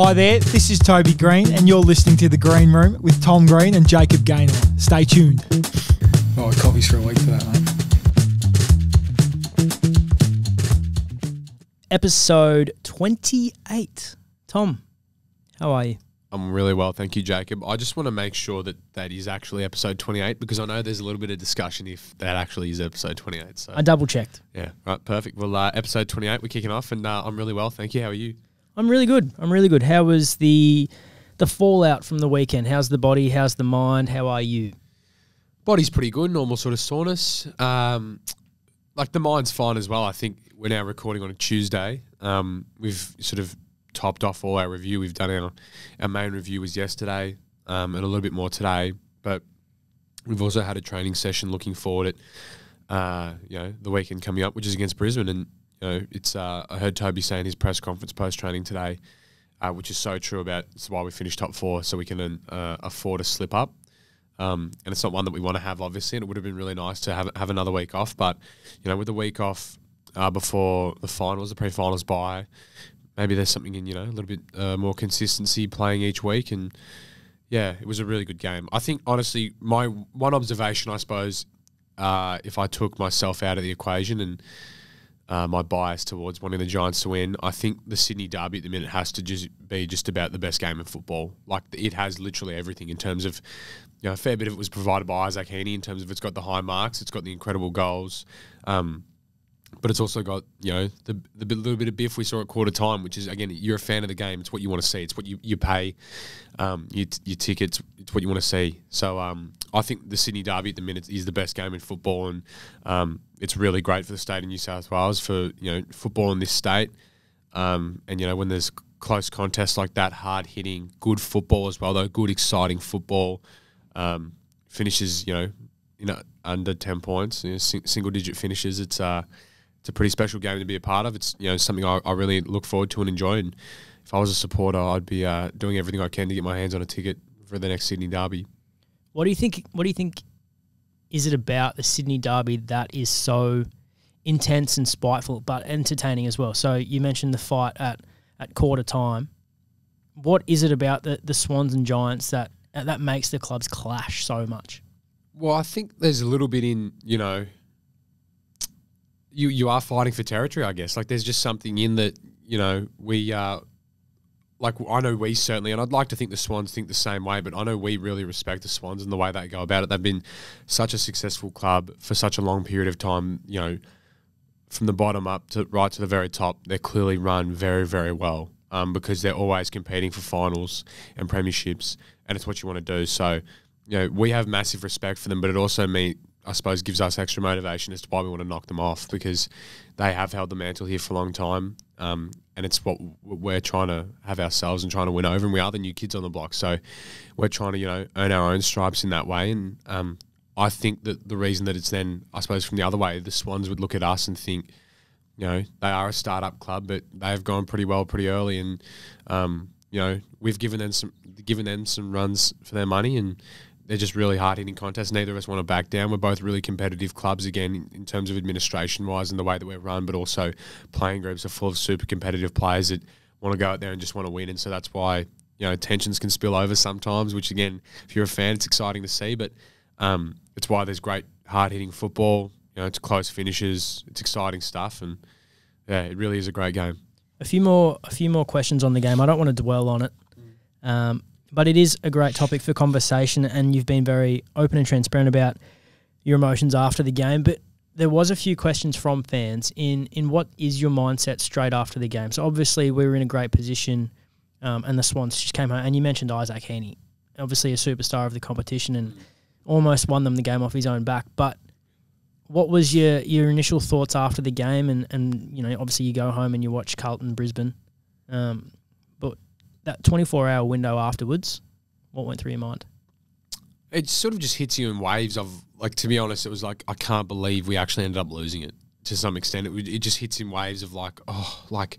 Hi there, this is Toby Green and you're listening to The Green Room with Tom Green and Jacob Gaynor. Stay tuned. Oh, coffee's for a week for that, mate. Episode 28. Tom, how are you? I'm really well, thank you, Jacob. I just want to make sure that that is actually episode 28 because I know there's a little bit of discussion if that actually is episode 28. So I double checked. yeah, right, perfect. Well, episode 28, we're kicking off, and I'm really well, thank you. How are you? I'm really good. How was the fallout from the weekend? How's the body? How's the mind? How are you? Body's pretty good, normal sort of soreness. Like the mind's fine as well. I think we're now recording on a Tuesday. We've sort of topped off all our review. We've done our main review was yesterday, and a little bit more today. But we've also had a training session looking forward at the weekend coming up, which is against Brisbane. And it's I heard Toby saying his press conference post training today, which is so true about it's why we finished top four, so we can afford a slip up. And it's not one that we want to have, obviously. And it would have been really nice to have another week off, but with the week off before the finals, the pre-finals bye. Maybe there's something in, a little bit more consistency playing each week. And, yeah, it was a really good game. I think, honestly, my one observation, I suppose, if I took myself out of the equation and my bias towards wanting the Giants to win, I think the Sydney Derby at the minute has to be about the best game of football. Like, it has literally everything in terms of, a fair bit of it was provided by Isaac Heaney in terms of it's got the high marks, it's got the incredible goals, but it's also got, the little bit of biff we saw at quarter time, which is, again, you're a fan of the game. It's what you want to see. It's what you pay your tickets. It's what you want to see. So I think the Sydney Derby at the minute is the best game in football, and it's really great for the state of New South Wales, for, football in this state. And, when there's close contests like that, hard-hitting, good football as well, though, good, exciting football, finishes, under 10 points, single-digit finishes, it's a pretty special game to be a part of. It's something I really look forward to and enjoy. And if I was a supporter, I'd be doing everything I can to get my hands on a ticket for the next Sydney Derby. What do you think is it about the Sydney Derby that is so intense and spiteful but entertaining as well? So you mentioned the fight at quarter time. What is it about the Swans and Giants that makes the clubs clash so much? Well, I think there's a little bit in, you are fighting for territory, I guess. Like, there's just something in that, we like, I know we certainly, and I'd like to think the Swans think the same way, but I know we really respect the Swans and the way they go about it. They've been such a successful club for such a long period of time, from the bottom up to right to the very top. They're clearly run very, very well, because they're always competing for finals and premierships, and it's what you want to do. So, we have massive respect for them, but it also I suppose gives us extra motivation as to why we want to knock them off, because they have held the mantle here for a long time, and it's what we're trying to have ourselves and trying to win over, and we are the new kids on the block, so we're trying to earn our own stripes in that way. And I think that the reason that it's then, I suppose, from the other way, the Swans would look at us and think, they are a start-up club, but they've gone pretty well pretty early, and we've given them some runs for their money, and they're just really hard-hitting contests. Neither of us want to back down. We're both really competitive clubs, again, in terms of administration-wise and the way that we're run, but also playing groups are full of super competitive players that want to go out there and just want to win. And so that's why, tensions can spill over sometimes, which, again, if you're a fan, it's exciting to see. But it's why there's great hard-hitting football. It's close finishes. It's exciting stuff. And, yeah, it really is a great game. A few more questions on the game. I don't want to dwell on it. But it is a great topic for conversation, and you've been very open and transparent about your emotions after the game. But there was a few questions from fans in what is your mindset straight after the game. So obviously we were in a great position, and the Swans just came home. And you mentioned Isaac Heaney, obviously a superstar of the competition, and almost won them the game off his own back. But what was your initial thoughts after the game? And obviously you go home and you watch Carlton Brisbane. But that 24-hour window afterwards, what went through your mind? It sort of just hits you in waves of, like, to be honest, it was like, I can't believe we actually ended up losing it to some extent. It just hits in waves of like,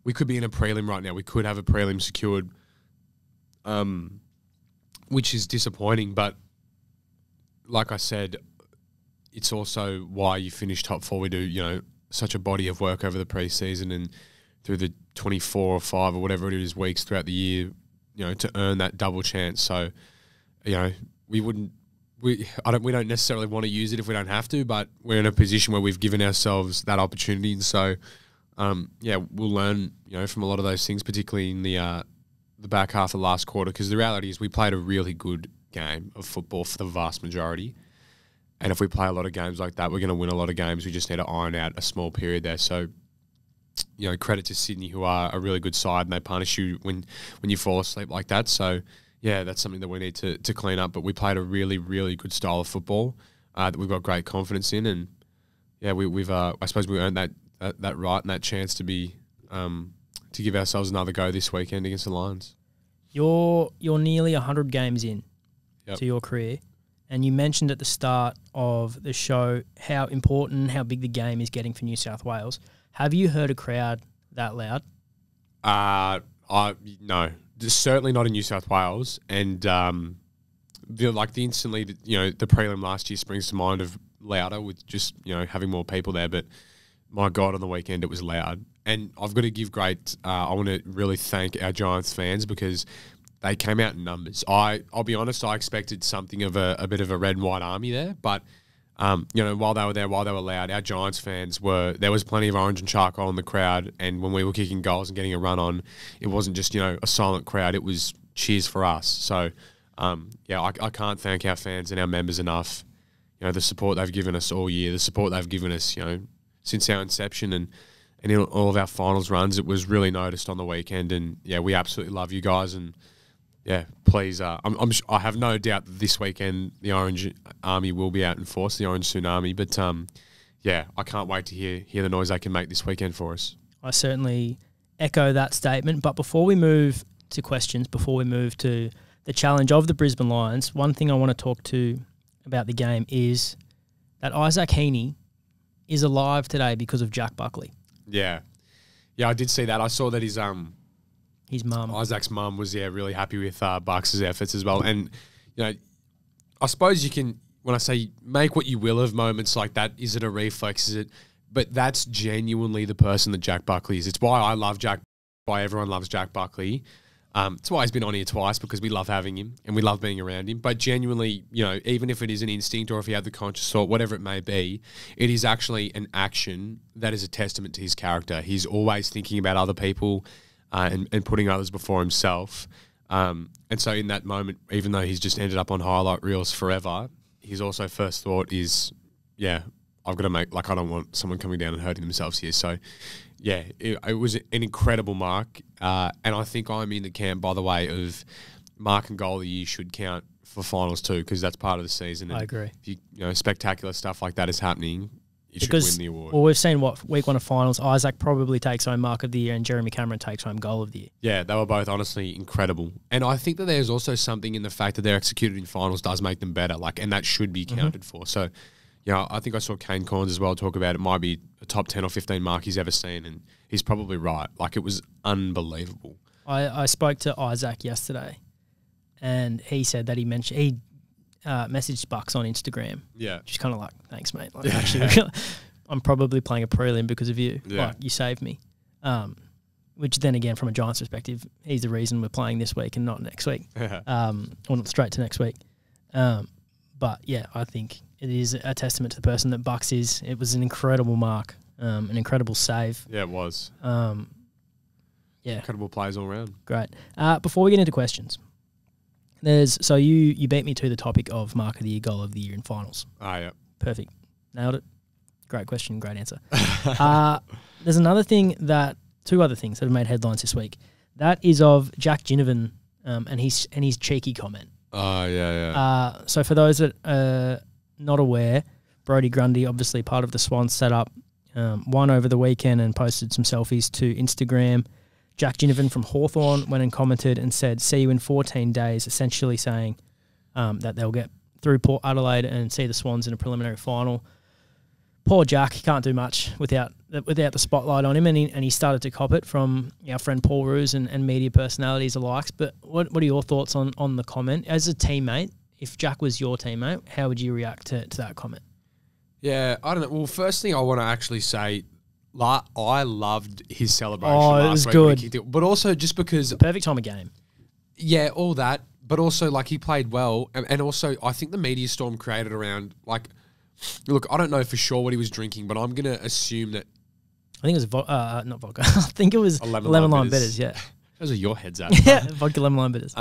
we could be in a prelim right now. We could have a prelim secured, which is disappointing. But like I said, it's also why you finish top four. We do, such a body of work over the preseason, and through the 24 or 5 or whatever it is weeks throughout the year, to earn that double chance. So, we don't necessarily want to use it if we don't have to, but we're in a position where we've given ourselves that opportunity. And so, we'll learn, from a lot of those things, particularly in the back half of the last quarter, because the reality is we played a really good game of football for the vast majority. And if we play a lot of games like that, we're going to win a lot of games. We just need to iron out a small period there. So, credit to Sydney, who are a really good side, and they punish you when you fall asleep like that. So, yeah, that's something that we need to clean up. But we played a really, really good style of football that we've got great confidence in. And, yeah, we've I suppose we earned that right and that chance to be to give ourselves another go this weekend against the Lions. You're nearly 100 games in to your career. And you mentioned at the start of the show how important, how big the game is getting for New South Wales. Have you heard a crowd that loud? No, certainly not in New South Wales. And the prelim last year springs to mind of louder with just having more people there. But my God, on the weekend it was loud. And I've got to give I want to really thank our Giants fans because they came out in numbers. I'll be honest, I expected something of a bit of a red and white army there, but while they were there, while they were loud, our Giants fans there was plenty of orange and charcoal in the crowd, and when we were kicking goals and getting a run on, it wasn't just a silent crowd, it was cheers for us. So I can't thank our fans and our members enough. The support they've given us all year, the support they've given us since our inception, and in all of our finals runs, it was really noticed on the weekend. And we absolutely love you guys. And please, I have no doubt that this weekend the Orange Army will be out in force, the Orange Tsunami. But I can't wait to hear the noise they can make this weekend for us. I certainly echo that statement. But before we move to questions, before we move to the challenge of the Brisbane Lions, one thing I want to talk to about the game is that Isaac Heaney is alive today because of Jack Buckley. Yeah, I did see that. I saw that his mum, Isaac's mum, was really happy with Bucks' efforts as well. And I suppose you can, when I say make what you will of moments like that, is it a reflex? Is it? But that's genuinely the person that Jack Buckley is. It's why I love Jack. Why everyone loves Jack Buckley. It's why he's been on here twice, because we love having him and we love being around him. But genuinely, even if it is an instinct or if he had the conscious thought, whatever it may be, it is actually an action that is a testament to his character. He's always thinking about other people and putting others before himself. And so in that moment, even though he's just ended up on highlight reels forever, his also first thought is, I've got to I don't want someone coming down and hurting themselves here. So, it was an incredible mark. And I think I'm in the camp, by the way, of mark and goal of the year should count for finals too, because that's part of the season. And I agree. If spectacular stuff like that is happening, you should win the award. Well, we've seen week 1 of finals, Isaac probably takes home mark of the year and Jeremy Cameron takes home goal of the year. Yeah, they were both honestly incredible. And I think that there's also something in the fact that they're executed in finals does make them better, and that should be counted for. So, I think I saw Kane Corns as well talk about it might be a top 10 or 15 mark he's ever seen, and he's probably right. It was unbelievable. I spoke to Isaac yesterday, and he said that he messaged Bucks on Instagram. Yeah. Just kind of thanks, mate. Actually, I'm probably playing a prelim because of you. Yeah. You saved me. Which then again, from a Giants perspective, he's the reason we're playing this week and not next week. or not straight to next week. But I think it is a testament to the person that Bucks is. It was an incredible mark, an incredible save. Yeah, it was. Incredible plays all around. Great. Before we get into questions, you beat me to the topic of mark of the year, goal of the year in finals. Yeah. Perfect. Nailed it. Great question, great answer. There's two other things that have made headlines this week. That is of Jack Ginnivan and his cheeky comment. So for those that are not aware, Brodie Grundy, obviously part of the Swans setup, won over the weekend and posted some selfies to Instagram. Jack Ginnivan from Hawthorn went and commented and said, "See you in 14 days," essentially saying that they'll get through Port Adelaide and see the Swans in a preliminary final. Poor Jack, he can't do much without the spotlight on him, and he started to cop it from our friend Paul Roos and media personalities alike. But what are your thoughts on the comment? As a teammate, if Jack was your teammate, how would you react to that comment? Yeah, I don't know. Well, first thing I want to actually say, I loved his celebration Oh, it last was week when he good. kicked it. But also just because, Perfect time of game. yeah, all that. But also, like, he played well. And also, I think the media storm created around, like, look, I don't know for sure what he was drinking, but I'm going to assume that I think it was not vodka. I think it was lemon lemon lime lime bitters. bitters. Yeah, those are your heads at. yeah, vodka lemon lime bitters.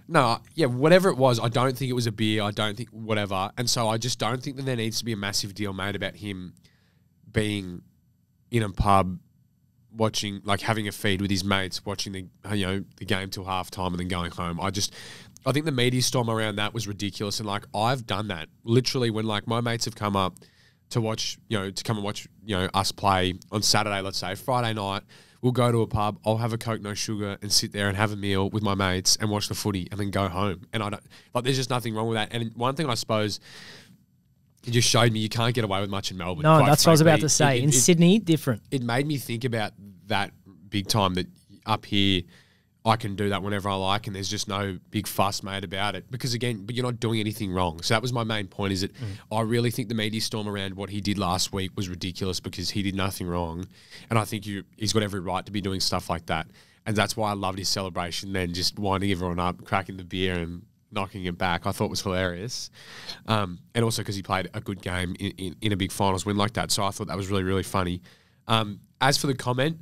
No, yeah, whatever it was, I don't think it was a beer. I don't think whatever. And so I just don't think that there needs to be a massive deal made about him being in a pub watching, like having a feed with his mates, watching the game till halftime and then going home. I think the media storm around that was ridiculous. And like, I've done that literally when like my mates have come up to watch, to come and watch, us play on Saturday, let's say Friday night. We'll go to a pub, I'll have a Coke, no sugar, and sit there and have a meal with my mates and watch the footy and then go home. And I don't, like, there's just nothing wrong with that. And one thing I suppose it just showed me you can't get away with much in Melbourne. No, quite that's what I was about frankly. to say. In Sydney, different. It made me think about that big time, that up here, I can do that whenever I like and there's just no big fuss made about it. Because again, but you're not doing anything wrong. So that was my main point, is that I really think the media storm around what he did last week was ridiculous because he did nothing wrong. And I think he's got every right to be doing stuff like that. And that's why I loved his celebration then, just winding everyone up, cracking the beer and knocking it back. I thought it was hilarious. And also because he played a good game in a big finals win like that. So I thought that was really, really funny. As for the comment,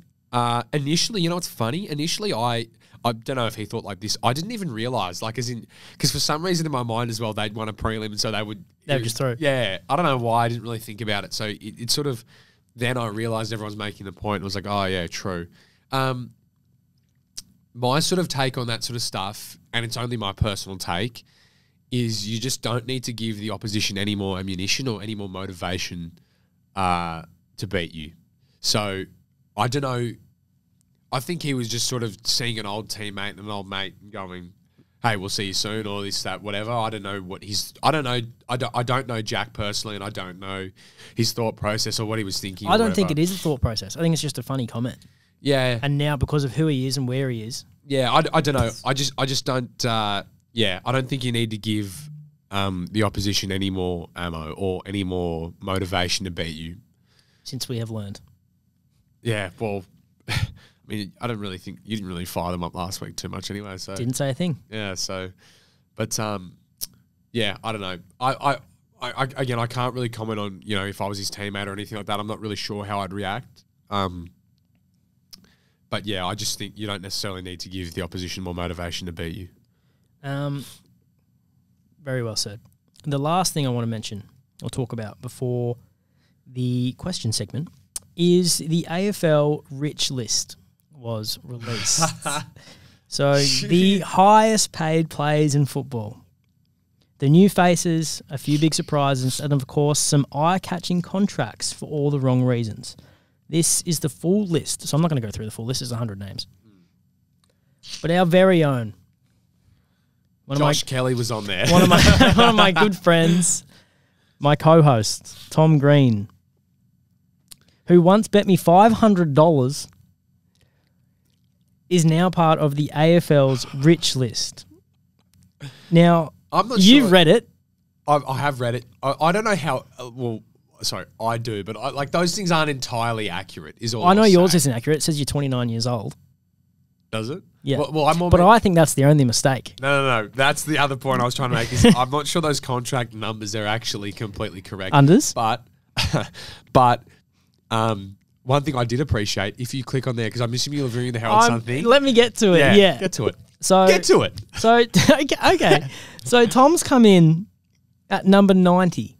initially, you know what's funny? Initially, I don't know if he thought like this. I didn't even realise, like, as in, because for some reason in my mind as well, they'd won a prelim, and so they would just throw. Yeah, I don't know why I didn't really think about it. So it sort of, then I realised everyone's making the point, and I was like, oh yeah, true. My sort of take on that sort of stuff, and it's only my personal take, is you just don't need to give the opposition any more ammunition or any more motivation to beat you. So I don't know. I think he was just sort of seeing an old teammate and an old mate and going, hey, we'll see you soon, or this, that, whatever. I don't know what I don't know Jack personally, and I don't know his thought process or what he was thinking. I don't think it is a thought process. I think it's just a funny comment. Yeah. And now because of who he is and where he is. Yeah, I don't know. I just don't, I don't think you need to give the opposition any more ammo or any more motivation to beat you. Since we have learned. Yeah, well, I mean, I don't really think you didn't really fire them up last week too much anyway. So Didn't say a thing. yeah, so, but yeah, I don't know. I again, I can't really comment on if I was his teammate or anything like that. I'm not really sure how I'd react. But yeah, I just think you don't necessarily need to give the opposition more motivation to beat you. Very well said. The last thing I want to mention or talk about before the question segment is the AFL Rich List was released. So the highest paid players in football. The new faces, a few big surprises, and of course some eye-catching contracts for all the wrong reasons. This is the full list. So I'm not going to go through the full list. There's 100 names. But our very own. Josh Kelly was on there. One of my good friends, my co-host, Tom Green, who once bet me $500, is now part of the AFL's Rich List. Now, I'm not you've sure. read it. I have read it. I don't know how. Sorry, I do, but like those things aren't entirely accurate. Is all I know I'll yours say. isn't accurate. It says you're 29 years old. Does it? Yeah. Well, I'm more. But I think that's the only mistake. No. That's the other point I was trying to make. Is I'm not sure those contract numbers are actually completely correct. Unders? But one thing I did appreciate, if you click on there, because I'm assuming you're viewing the Herald Sun thing. Let me get to it. Yeah. Get to it. So Get to it. So okay. So Tom's come in at number 90.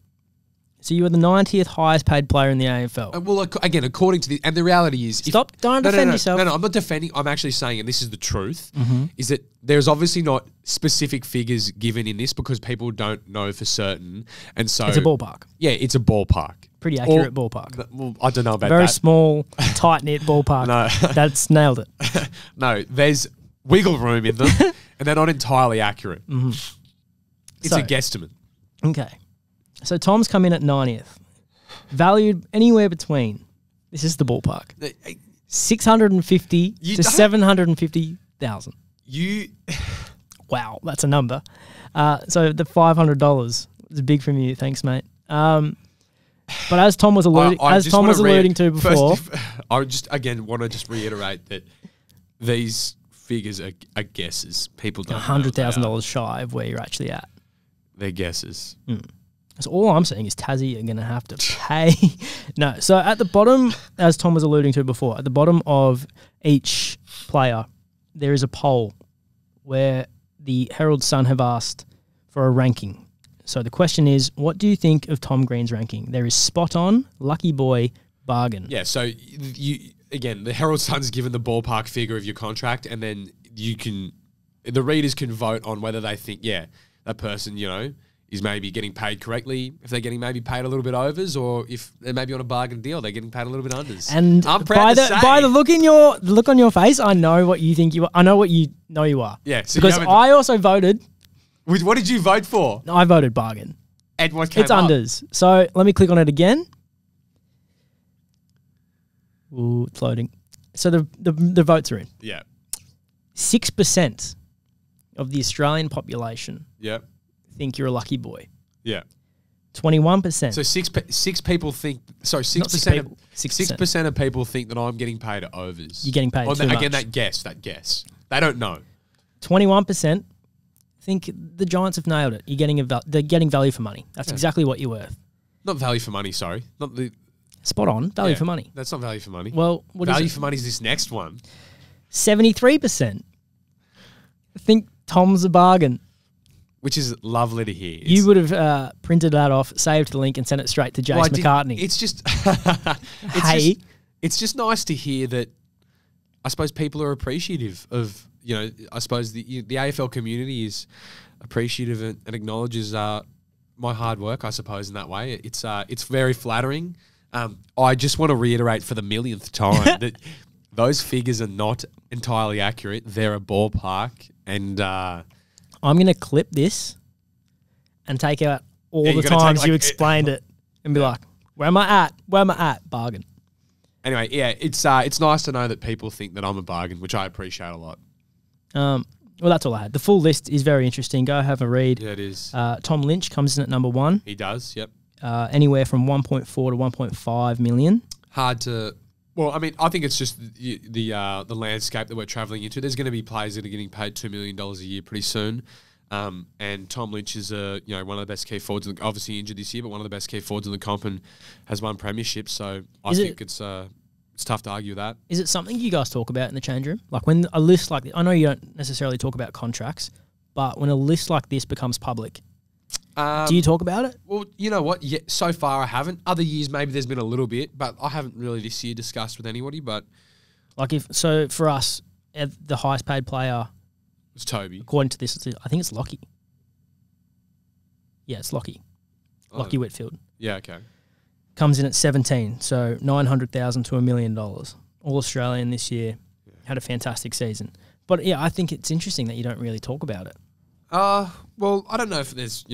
So you are the 90th highest paid player in the AFL. Well, again, according to and the reality is... Don't defend yourself. No, I'm not defending. I'm actually saying, and this is the truth, is that there's obviously not specific figures given in this because people don't know for certain. And so... It's a ballpark. Yeah, it's a ballpark. Pretty accurate ballpark. Well, I don't know about Very that. small, tight-knit ballpark. No. That's nailed it. No, there's wiggle room in them, and they're not entirely accurate. It's So- a guesstimate. Okay. So Tom's come in at 90th. Valued anywhere between, this is the ballpark, 650 You to don't- 750,000. You... Wow, that's a number. So the $500 is big from you. Thanks, mate. But as Tom was alluding to before, I just again want to just reiterate that these figures are guesses. People don't $100,000 shy of where you're actually at. They're guesses. So all I'm saying is Tassie are going to have to pay. No, so at the bottom, as Tom was alluding to before, at the bottom of each player, there is a poll where the Herald Sun have asked for a ranking. So the question is, what do you think of Tom Green's ranking? There is spot on, lucky boy, bargain. Yeah, so you again, the Herald Sun's given the ballpark figure of your contract, and then the readers can vote on whether they think, that person, is maybe getting paid correctly, if they're getting maybe paid a little bit overs, or if they're maybe on a bargain deal, they're getting paid a little bit unders. And I'm proud to say, by the look on your face, I know what you think you are. I know what you know you are. Yeah, so because I also voted. What did you vote for? I voted bargain. And what came It's up? unders. So let me click on it again. Ooh, it's loading. So the votes are in. Yeah. 6% of the Australian population Yeah. think you're a lucky boy. Yeah. 21%. So six people think. Sorry, 6%. 6% of people think that I'm getting paid at overs. You're getting paid too again, much. that guess. They don't know. 21% think the Giants have nailed it. They're getting value for money. That's exactly what you're worth. Not value for money. Sorry, not the Spot on. Value for money. That's not value for money. Well, what value is it? for money is this next one. 73% think Tom's a bargain. Which is lovely to hear. You would have printed that off, saved the link, and sent it straight to Jace McCartney. It's just, it's just nice to hear that. I suppose people are appreciative of, I suppose the AFL community is appreciative and acknowledges my hard work. I suppose in that way, it's very flattering. I just want to reiterate for the millionth time that those figures are not entirely accurate. They're a ballpark, and I'm going to clip this and take out all the times you explained it and be like, where am I at? Where am I at? Bargain. Anyway, yeah, it's nice to know that people think that I'm a bargain, which I appreciate a lot. Well, that's all I had. The full list is very interesting. Go have a read. Yeah, it is. Tom Lynch comes in at number 1. He does, yep. Anywhere from 1.4 to 1.5 million. Hard to... Well, I mean, I think it's just the landscape that we're travelling into. There's going to be players that are getting paid $2 million a year pretty soon. And Tom Lynch is one of the best key forwards, obviously injured this year, but one of the best key forwards in the comp and has won premierships. So I think it's tough to argue with that. Is it something you guys talk about in the change room? Like when a list like this, I know you don't necessarily talk about contracts, but when a list like this becomes public, do you talk about it? Well, you know what? Yeah, so far I haven't. Other years maybe there's been a little bit, but I haven't really this year discussed with anybody. But for us, the highest paid player it's Toby. According to this, I think it's Lockie. Yeah, it's Lockie. Lockie Whitfield. Yeah, okay. Comes in at 17, so $900,000 to $1 million. All Australian this year. Yeah. Had a fantastic season. But yeah, I think it's interesting that you don't really talk about it. Well, I don't know if there's,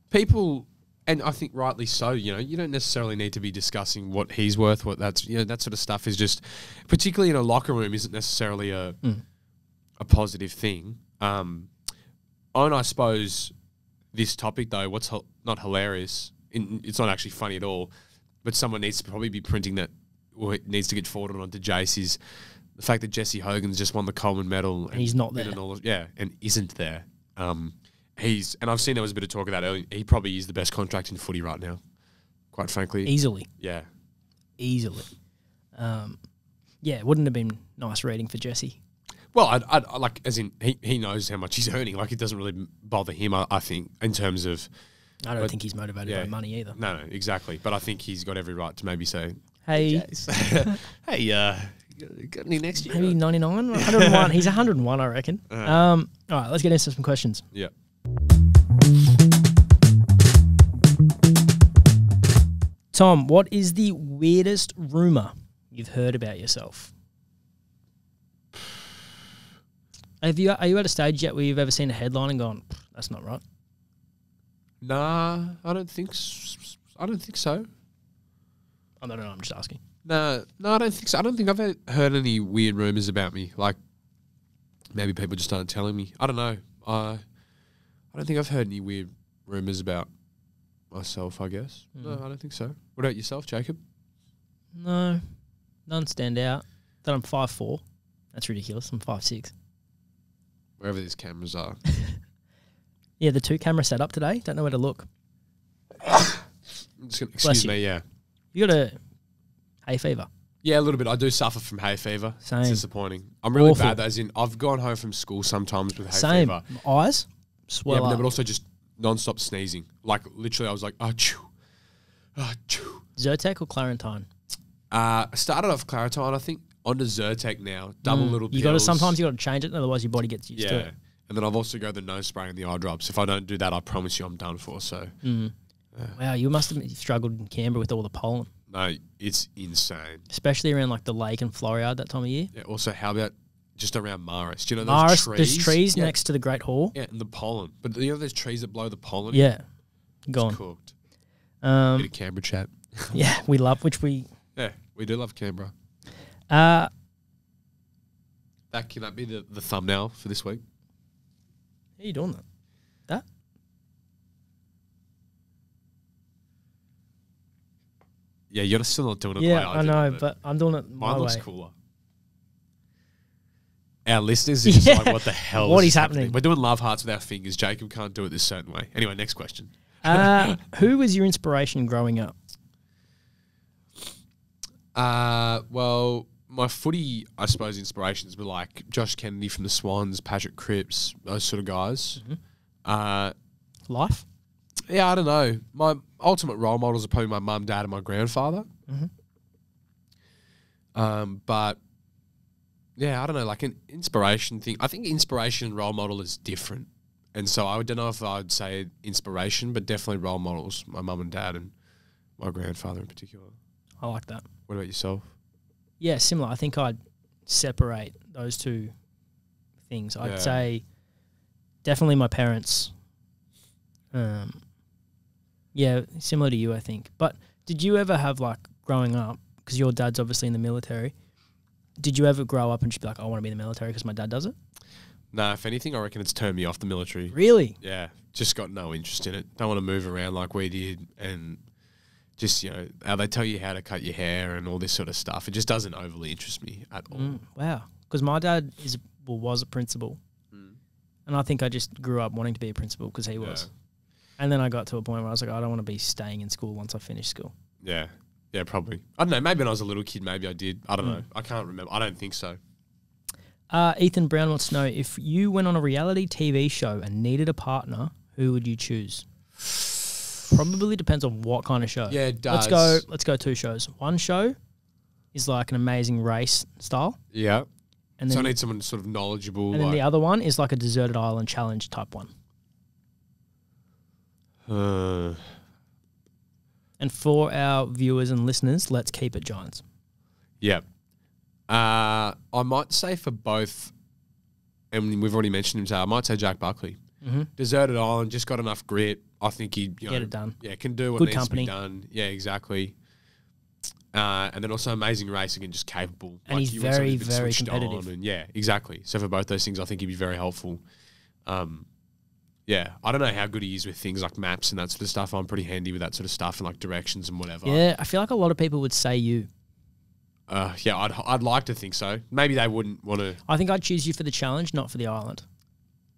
people, and I think rightly so, you don't necessarily need to be discussing what he's worth, what that's, that sort of stuff is just, particularly in a locker room, isn't necessarily a positive thing. And I suppose this topic, though, what's not hilarious, it's not actually funny at all, but someone needs to probably be printing that, or it needs to get forwarded onto Jace, is the fact that Jesse Hogan's just won the Coleman medal. And he's not there. And isn't there. And I've seen there was a bit of talk of that earlier. He probably is the best contract in footy right now, quite frankly. Easily. Yeah. Easily. It wouldn't have been nice reading for Jesse. Well, I like, as in, he knows how much he's earning. Like, it doesn't really bother him, I think, in terms of... I don't think he's motivated by money either. No, exactly. But I think he's got every right to maybe say, hey, got any next year? Maybe 99, 101. He's 101, I reckon. All right, let's get into some questions. Yeah. Tom, what is the weirdest rumour you've heard about yourself? Are you at a stage yet where you've ever seen a headline and gone, that's not right? Nah, I don't think so. I don't know, I'm just asking. No, I don't think so. I don't think I've heard any weird rumours about me. Like, maybe people just aren't telling me. I don't know. I don't think I've heard any weird rumours about myself, I guess. No, I don't think so. What about yourself, Jacob? No, none stand out. That I'm 5'4". That's ridiculous. I'm 5'6". Wherever these cameras are. Yeah, the 2 camera setup today. Don't know where to look. Excuse me, yeah. You got a hay fever. Yeah, a little bit. I do suffer from hay fever. Same. It's disappointing. I'm really Awful. bad, as in I've gone home from school sometimes with hay Same. fever. Eyes swell Yeah, up. but also just non-stop sneezing. Like, literally, I was like, achoo, achoo. Zyrtec or Clarentine? I started off Claritine, I think, onto Zyrtec now. Double little pills. You got to sometimes you got to change it, otherwise your body gets used to it. And then I've also got the nose spray and the eye drops. If I don't do that, I promise you I'm done for. So, Wow, you must have struggled in Canberra with all the pollen, no, it's insane. especially around like the lake and Floriade that time of year. Yeah, also, how about just around Maris? Do you know those Maris, trees? there's trees next to the Great Hall. Yeah, and the pollen. But you know those trees that blow the pollen? Yeah, It's gone. cooked. Bit of Canberra chat. Yeah, we love we. Yeah, we do love Canberra. Uh, That can that be the thumbnail for this week? how you doing that? That? Yeah, you're still not doing it the way Yeah, I I do know, it, but I'm doing it my mine looks way. cooler. Our listeners are just Yeah. like, what the hell What is is happening? We're doing love hearts with our fingers. Jacob can't do it this certain way. Anyway, next question. Who was your inspiration growing up? Well, my footy, I suppose, inspirations were like Josh Kennedy from the Swans, Patrick Cripps, those sort of guys. Life? Yeah, I don't know. My ultimate role models are probably my mum, dad, and my grandfather. But yeah, I don't know, like an inspiration thing. I think inspiration and role model is different. And so I don't know if I'd say inspiration, but definitely role models, my mum and dad and my grandfather in particular. I like that. What about yourself? Yeah, similar. I think I'd separate those two things. I'd Yeah. say definitely my parents. Yeah, similar to you, I think. But did you ever have, like, growing up, because your dad's obviously in the military, did you ever grow up and just be like, I want to be in the military because my dad does it? No, if anything, I reckon it's turned me off the military. Really? Yeah, just got no interest in it. Don't want to move around like we did, and just, you know, how they tell you how to cut your hair and all this sort of stuff. It just doesn't overly interest me at all. Wow. Because my dad was a principal. And I think I just grew up wanting to be a principal because he was. And then I got to a point where I was like, I don't want to be staying in school once I finish school. Yeah, probably. I don't know. Maybe when I was a little kid, maybe I did. I don't know. I can't remember. I don't think so. Ethan Brown wants to know, if you went on a reality TV show and needed a partner, who would you choose? Probably depends on what kind of show. Yeah, it does. Let's go 2 shows. One show is like an Amazing Race style. Yeah. And So then, I need someone sort of knowledgeable. and then like, the other one is like a Deserted Island Challenge type one. And for our viewers and listeners, let's keep it Giants. yeah. I might say for both, and we've already mentioned him, so I might say Jack Buckley. Deserted Island, just got enough grit. I think he'd Get it done. Yeah, can do what Good needs company. to be done. Yeah, exactly. And then also Amazing Race, again, just capable. And he's you want somebody very, who's been very switched competitive. on, and yeah, exactly. So for both those things, I think he'd be very helpful. Yeah, I don't know how good he is with things like maps and that sort of stuff. I'm pretty handy with that sort of stuff and like directions and whatever. Yeah, I feel like a lot of people would say you. Yeah, I'd like to think so. Maybe they wouldn't want to. I think I'd choose you for the challenge, not for the island.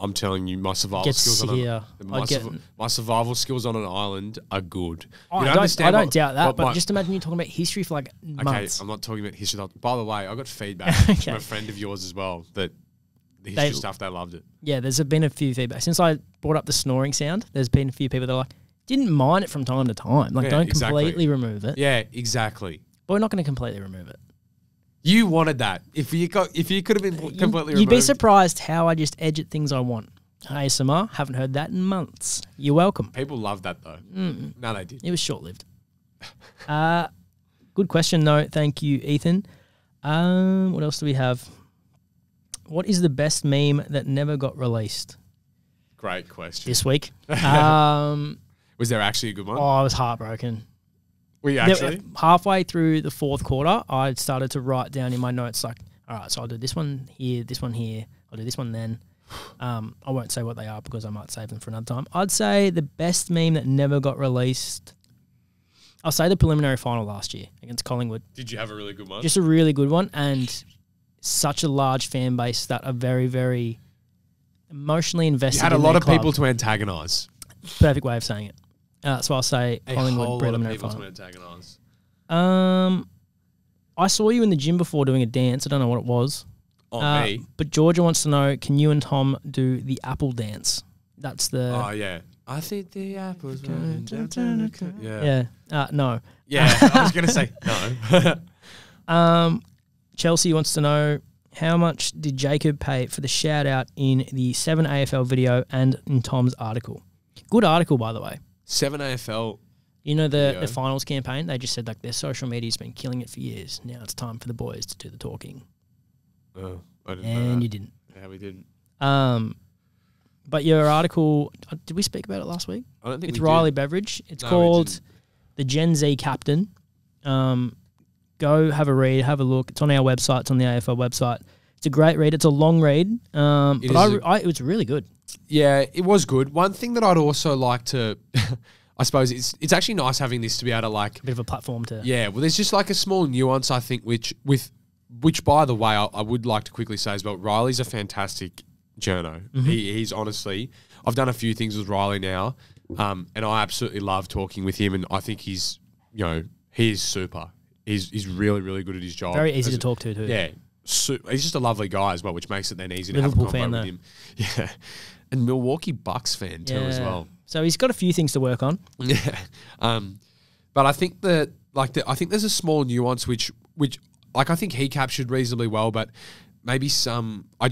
I'm telling you, my survival Get skills here. my survival skills on an island are good. Oh, You I understand don't what- doubt that, but my- just imagine you talking about history for like okay, months. I'm not talking about history. By the way, I got feedback from a friend of yours as well that the history stuff, they loved it. Yeah, there's been a few feedback. Since I brought up the snoring sound, there's been a few people that are like, didn't mind it from time to time. Like, Yeah, don't exactly. completely remove it. Yeah, exactly. But we're not going to completely remove it. You wanted that. If you could have been completely You'd be removed, surprised how I just edit things I want. ASMR, haven't heard that in months. You're welcome. people loved that though. No, they did. It was short-lived. Good question, though. Thank you, Ethan. What else do we have? What is the best meme that never got released Great question. this week? Was there actually a good one? I was heartbroken. Were you actually? Halfway through the 4th quarter, I started to write down in my notes like, all right, so I'll do this one here, I'll do this one then. I won't say what they are because I might save them for another time. I'd say the best meme that never got released, I'll say the preliminary final last year against Collingwood. Did you have a really good one? Just a really good one, and such a large fan base that are very, very emotionally invested. You had a in lot their of club. people to antagonise. Perfect way of saying it. So I'll say Collingwood preliminary final. To antagonise. I saw you in the gym before doing a dance. I don't know what it was. Me. But Georgia wants to know, can you and Tom do the apple dance? That's the... Oh, yeah. I think the apples... Yeah. No. Yeah, I was going to say no. Chelsea wants to know, how much did Jacob pay for the shout-out in the 7 AFL video and in Tom's article? Good article, by the way. 7 AFL... You know the video. finals campaign? They just said like their social media's been killing it for years. Now it's time for the boys to do the talking. Oh, I didn't know And that. you didn't. Yeah, we didn't. But your article, did we speak about it last week? I don't think It's we Riley did. Beveridge. It's No, we called didn't. The Gen Z Captain. Go have a read, have a look. It's on our website. It's on the AFL website. It's a great read. It's a long read, but it was really good. Yeah, it was good. One thing that I'd also like to... I suppose it's actually nice having this to be able to like... A bit of a platform to... Yeah, well, there's just like a small nuance, I think, which by the way, I would like to quickly say as well, Riley's a fantastic journo. Mm-hmm. He's honestly... I've done a few things with Riley now, and I absolutely love talking with him, and I think he's super. He's really, really good at his job. Very easy to talk to, too. Yeah. He's just a lovely guy as well, which makes it then easy to Liverpool have a convo fan, with though. him. Yeah. And Milwaukee Bucks fan too as well. So he's got a few things to work on. Yeah. But I think that I think there's a small nuance which like I think he captured reasonably well, but maybe I would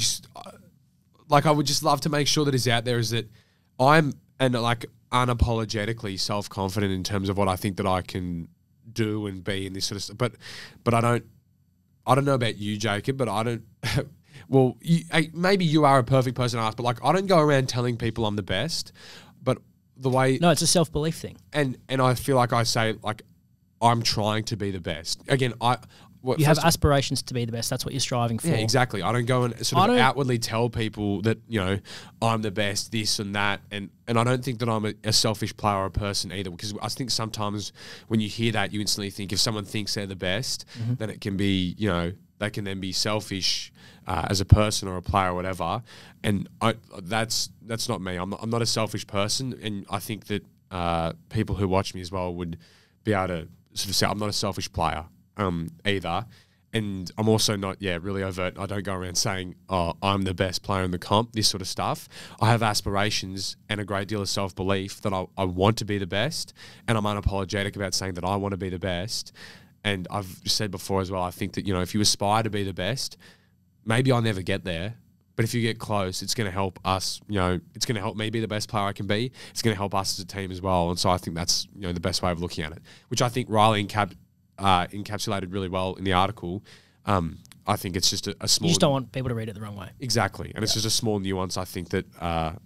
just love to make sure that is out there is that I'm unapologetically self-confident in terms of what I think that I can do and be in this sort of stuff. But I don't know about you, Jacob, but I don't well, maybe you are a perfect person to ask, but like I don't go around telling people I'm the best, but the way... No, it's a self-belief thing. And I feel like I say, like, I'm trying to be the best. Again, you have aspirations to be the best. That's what you're striving for. Yeah, exactly. I don't go and sort of outwardly tell people that, I'm the best, this and that. And I don't think that I'm a selfish player or a person either, because I think sometimes when you hear that, you instantly think if someone thinks they're the best, then it can be, they can then be selfish as a person or a player or whatever. And that's not me. I'm not a selfish person. And I think that people who watch me as well would be able to sort of say I'm not a selfish player either. And I'm also not, really overt. I don't go around saying, oh, I'm the best player in the comp, this sort of stuff. I have aspirations and a great deal of self-belief that I want to be the best. And I'm unapologetic about saying that I want to be the best. And I've said before as well, I think that, if you aspire to be the best, maybe I'll never get there. But if you get close, it's going to help us, it's going to help me be the best player I can be. It's going to help us as a team as well. And so I think that's, the best way of looking at it, which I think Riley encapsulated really well in the article. I think it's just a small... You just don't want people to read it the wrong way. Exactly. And it's just a small nuance, I think, that,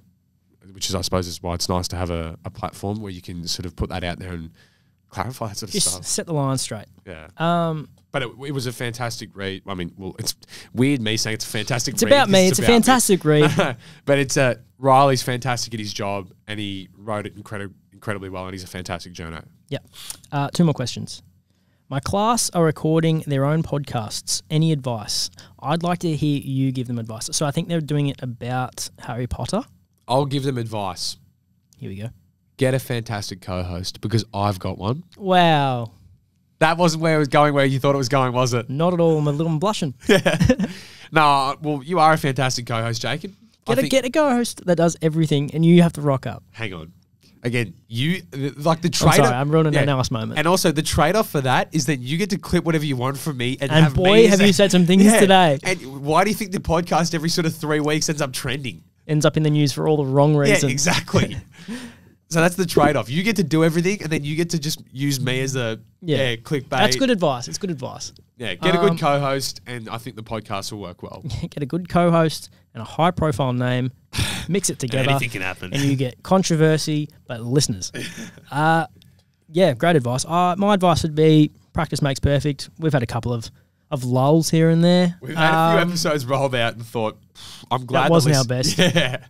which is, I suppose, is why it's nice to have a platform where you can sort of put that out there and clarify that sort of stuff. Set the line straight. Yeah. But it was a fantastic read. I mean, well, it's weird me saying it's a fantastic read. It's about me. It's a fantastic read. But it's Riley's fantastic at his job, and he wrote it incredibly well, and he's a fantastic journo. Yeah. 2 more questions. My class are recording their own podcasts. Any advice? I'd like to hear you give them advice. So I think they're doing it about Harry Potter. I'll give them advice. Here we go. Get a fantastic co-host, because I've got one. Wow. That wasn't where it was going, where you thought it was going, was it? Not at all. I'm a little blushing. No, well, you are a fantastic co-host, Jacob. Get a co-host that does everything, and you have to rock up. Hang on. Again, the trade-off... I'm sorry, I'm ruining that nice moment. And also, the trade-off for that is that you get to clip whatever you want from me and have boy, have you said some things today. And why do you think the podcast every sort of 3 weeks ends up trending? Ends up in the news for all the wrong reasons. Yeah, exactly. So that's the trade-off. You get to do everything, and then you get to just use me as a clickbait. That's good advice. It's good advice. Yeah, get a good co-host, and I think the podcast will work well. Get a good co-host and a high-profile name, mix it together. Anything can happen. And you get controversy, but listeners. Yeah, great advice. My advice would be practice makes perfect. We've had a couple of, of lulls here and there. We've had a few episodes rolled out and thought, I'm glad that wasn't our best. Yeah.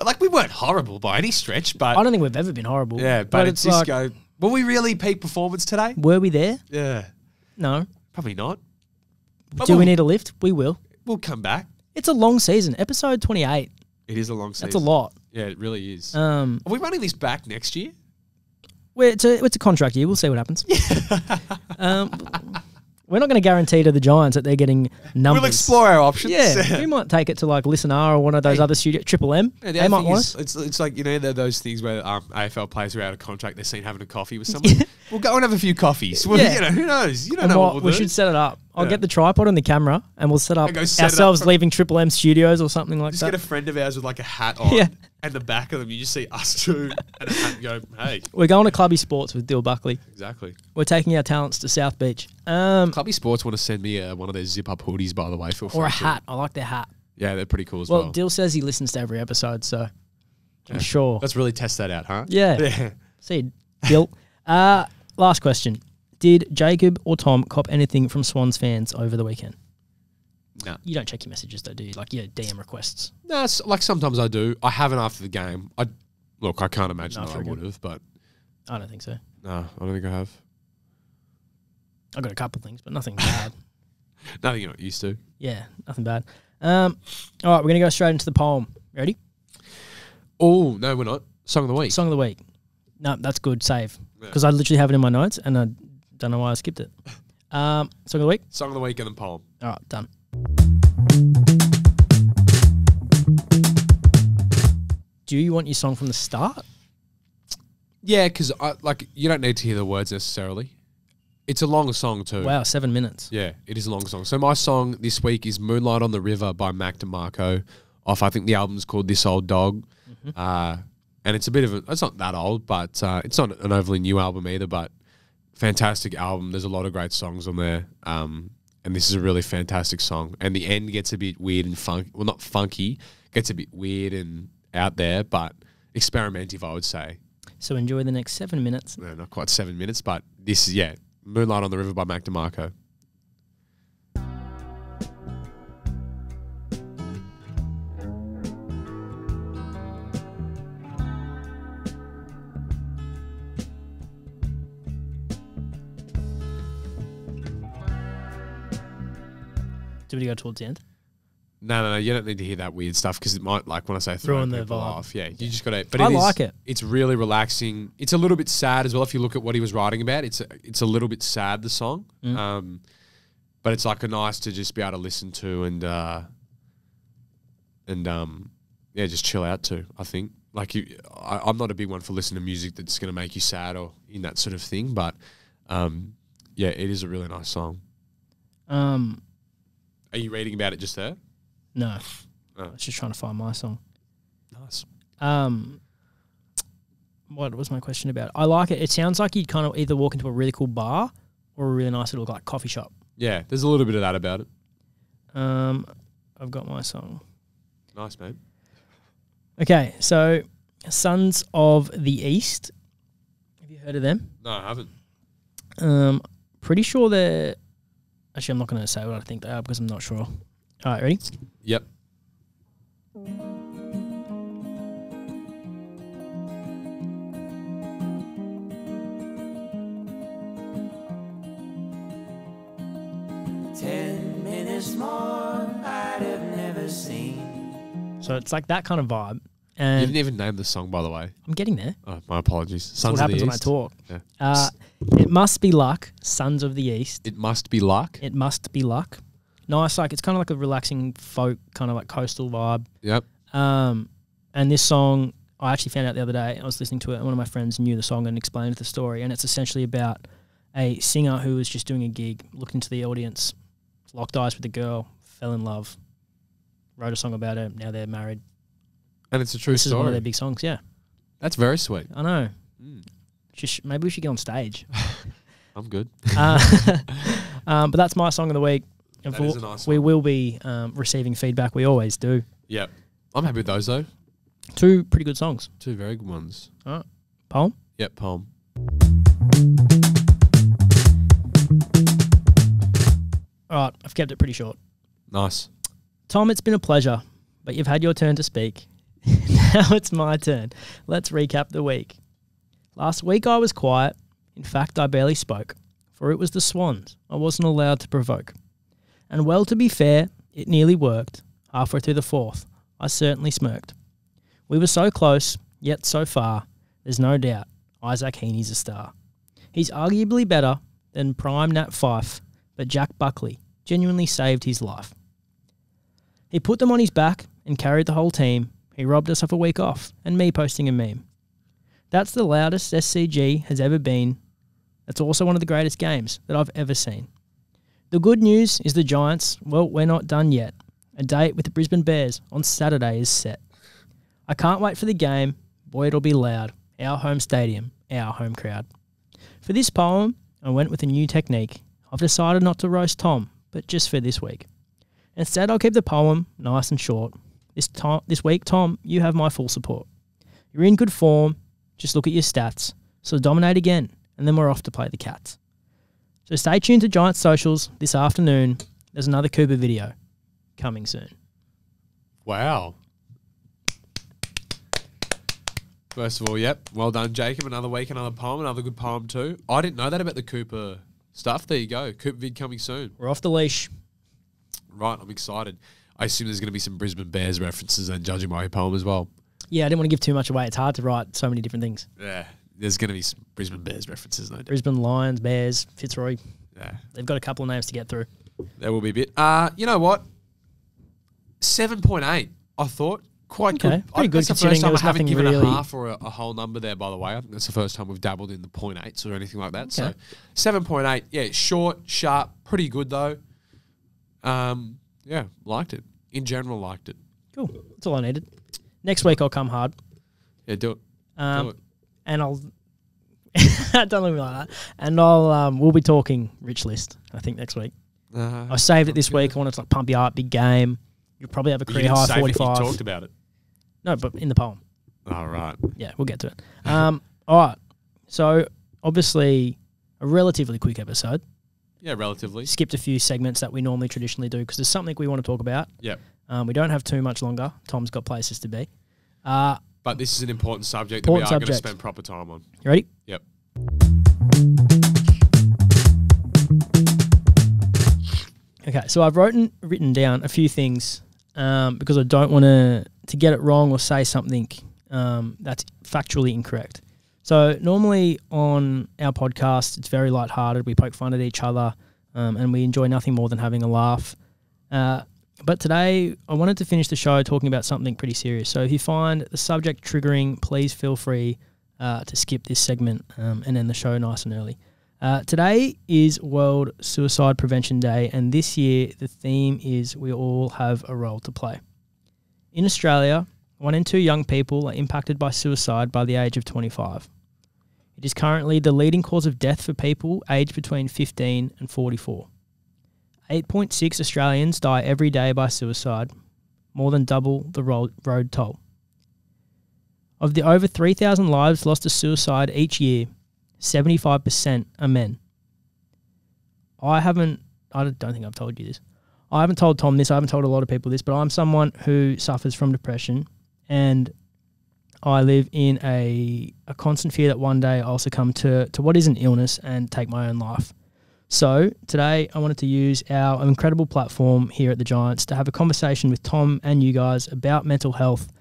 Like, we weren't horrible by any stretch, but... I don't think we've ever been horrible. Yeah, but it's just like, were we really peak performance today? were we there? Yeah. No. Probably not. But Do we need a lift? We will. We'll come back. It's a long season. Episode 28. It is a long season. That's a lot. Yeah, it really is. Are we running this back next year? it's a contract year. We'll see what happens. We're not going to guarantee to the Giants that they're getting numbers. We'll explore our options. Yeah, we might take it to like Listen R or one of those other studios. Triple M. Yeah, They might want us. It's like, those things where AFL players are out of contract, they're seen having a coffee with someone. We'll go and have a few coffees. Well, Yeah. who knows? You don't know what we'll we do. should set it up. I'll Yeah. get the tripod and the camera, and we'll set up go set it up ourselves from- leaving Triple M studios or something like Just that. get a friend of ours with like a hat on. Yeah. And the back of them, you just see us two and a hat and go, hey. We're going to Clubby Sports with Dill Buckley. Exactly. We're taking our talents to South Beach. Clubby Sports want to send me one of their zip-up hoodies, by the way. Feel free Or a to. hat. I like their hat. Yeah, they're pretty cool as Well, well. Dill says he listens to every episode, so I'm Yeah. sure. Let's really test that out, huh? Yeah. Yeah. See, Dill. Last question. Did Jacob or Tom cop anything from Swans fans over the weekend? No. You don't check your messages though, do you? Like your DM requests. No, like sometimes I do. I haven't after the game. I can't imagine No, that I very good. would have, but I don't think so. no, I don't think I have. I got a couple of things, but nothing bad. Nothing you're not used to. Yeah, nothing bad. All right, we're going to go straight into the poem. Ready? Oh, no, we're not. Song of the week. Song of the week. No, that's good. Save. Yeah. Because I literally have it in my notes and I don't know why I skipped it. Song of the week? Song of the week and then poem. All right, done. Do you want your song from the start? Yeah, because you don't need to hear the words necessarily. It's a long song too. Wow, 7 minutes. Yeah, it is a long song. So my song this week is Moonlight on the River by Mac DeMarco off, I think the album's called This Old Dog. And it's a bit of it's not that old, but it's not an overly new album either, but fantastic album. There's a lot of great songs on there. And this is a really fantastic song. And the end gets a bit weird and funky. Well, not funky. Gets a bit weird and out there, but experimental, I would say. So enjoy the next 7 minutes. No, not quite 7 minutes, but this is, Moonlight on the River by Mac DeMarco. Do we go towards the end? No, you don't need to hear that weird stuff because it might, like when I say throw Ruin the people vibe. off. Yeah, you just got to. But I like it. It's really relaxing. It's a little bit sad as well. If you look at what he was writing about, it's a little bit sad, the song. But it's like a nice to just be able to listen to and just chill out to. I think I'm not a big one for listening to music that's going to make you sad or in that sort of thing. But it is a really nice song. Are you reading about it just there? No. Oh. I was just trying to find my song. Nice. What was my question about? I like it. It sounds like you'd kind of either walk into a really cool bar or a really nice little like coffee shop. Yeah, there's a little bit of that about it. I've got my song. Nice, mate. Okay, so Sons of the East. Have you heard of them? No, I haven't. Pretty sure they're... Actually, I'm not going to say what I think they are because I'm not sure. All right, ready? Yep. So it's like that kind of vibe. You And didn't even name the song, by the way. I'm getting there. Oh, my apologies. That's what Sons of happens the when I East. talk. Yeah. It must be luck, Sons of the East. It must be luck. It must be luck. Nice, like it's kind of like a relaxing folk, kind of like coastal vibe. Yep. And this song, I actually found out the other day. I was listening to it, and one of my friends knew the song and explained the story. And it's essentially about a singer who was just doing a gig, looked into the audience, locked eyes with a girl, fell in love, wrote a song about her. Now they're married. And it's a true This is one of story. their big songs. Yeah, That's very sweet. I know. Mm. Maybe we should get on stage. I'm good. But that's my song of the week. That is a nice We one. will be receiving feedback. We always do. Yep. I'm happy with those, though. 2 pretty good songs. 2 very good ones. All right. Poem? Yep, poem. All right, I've kept it pretty short. Nice. Tom, it's been a pleasure, but you've had your turn to speak. Now it's my turn. Let's recap the week. Last week I was quiet. In fact, I barely spoke, for it was the Swans. I wasn't allowed to provoke. And well, to be fair, it nearly worked. Halfway through the fourth, I certainly smirked. We were so close, yet so far. There's no doubt Isaac Heaney's a star. He's arguably better than prime Nat Fyfe, but Jack Buckley genuinely saved his life. He put them on his back and carried the whole team. He robbed us of a week off and me posting a meme. That's the loudest SCG has ever been. That's also one of the greatest games that I've ever seen. The good news is the Giants, well, we're not done yet. A date with the Brisbane Bears on Saturday is set. I can't wait for the game. Boy, it'll be loud. Our home stadium, our home crowd. For this poem, I went with a new technique. I've decided not to roast Tom, but just for this week. Instead, I'll keep the poem nice and short. This week, Tom, you have my full support. You're in good form. Just look at your stats. So dominate again, and then we're off to play the Cats. So stay tuned to Giants socials this afternoon. There's another Cooper video coming soon. Wow. First of all, yep, well done, Jacob. Another week, another poem, another good poem too. I didn't know that about the Cooper stuff. There you go. Cooper vid coming soon. We're off the leash. Right, I'm excited. I assume there's going to be some Brisbane Bears references and judging my poem as well. Yeah, I didn't want to give too much away. It's hard to write so many different things. Yeah, there's going to be some Brisbane Bears references, no doubt. Brisbane Lions, Bears, Fitzroy. Yeah. They've got a couple of names to get through. There will be a bit. You know what? 7.8, I thought. Quite okay. good. Pretty good that's the first considering time there was I haven't nothing given really... a half or a whole number there, by the way. I think that's the first time we've dabbled in the 0.8s or anything like that. Okay. So 7.8, yeah, short, sharp, pretty good though. Yeah, liked it. In general, liked it. Cool. That's all I needed. Next week I'll come hard. Yeah, do it. Do it. And I'll... Don't look at me like that. And we'll be talking Rich List, I think, next week. I saved it this week. I wanted to pump you up, big game. You'll probably have a career high 45. You talked about it. No, but in the poem. Oh, right. Yeah, we'll get to it. All right. So, obviously, a relatively quick episode. Yeah, relatively. Skipped a few segments that we normally traditionally do because there's something we want to talk about. Yep. We don't have too much longer. Tom's got places to be. But this is an important subject that we are going to spend proper time on. You ready? Yep. Okay, so I've written down a few things because I don't want to get it wrong or say something that's factually incorrect. So normally on our podcast, it's very lighthearted. We poke fun at each other and we enjoy nothing more than having a laugh. But today I wanted to finish the show talking about something pretty serious. So if you find the subject triggering, please feel free to skip this segment and end the show nice and early. Today is World Suicide Prevention Day, and this year the theme is we all have a role to play. In Australia, 1 in 2 young people are impacted by suicide by the age of 25. It is currently the leading cause of death for people aged between 15 and 44. 8.6 Australians die every day by suicide, more than double the road toll. Of the over 3,000 lives lost to suicide each year, 75% are men. I don't think I've told you this. I haven't told Tom this. I haven't told a lot of people this, but I'm someone who suffers from depression, and I live in a constant fear that one day I'll succumb to what is an illness and take my own life. So today I wanted to use our incredible platform here at the Giants to have a conversation with Tom and you guys about mental health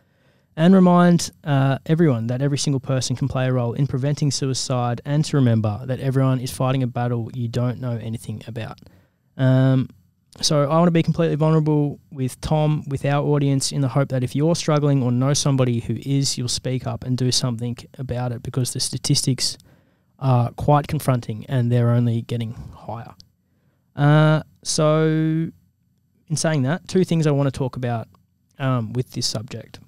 and remind everyone that every single person can play a role in preventing suicide, and to remember that everyone is fighting a battle you don't know anything about. So I want to be completely vulnerable with Tom, with our audience, in the hope that if you're struggling or know somebody who is, you'll speak up and do something about it, because the statistics are quite confronting and they're only getting higher. So in saying that, 2 things I want to talk about with this subject.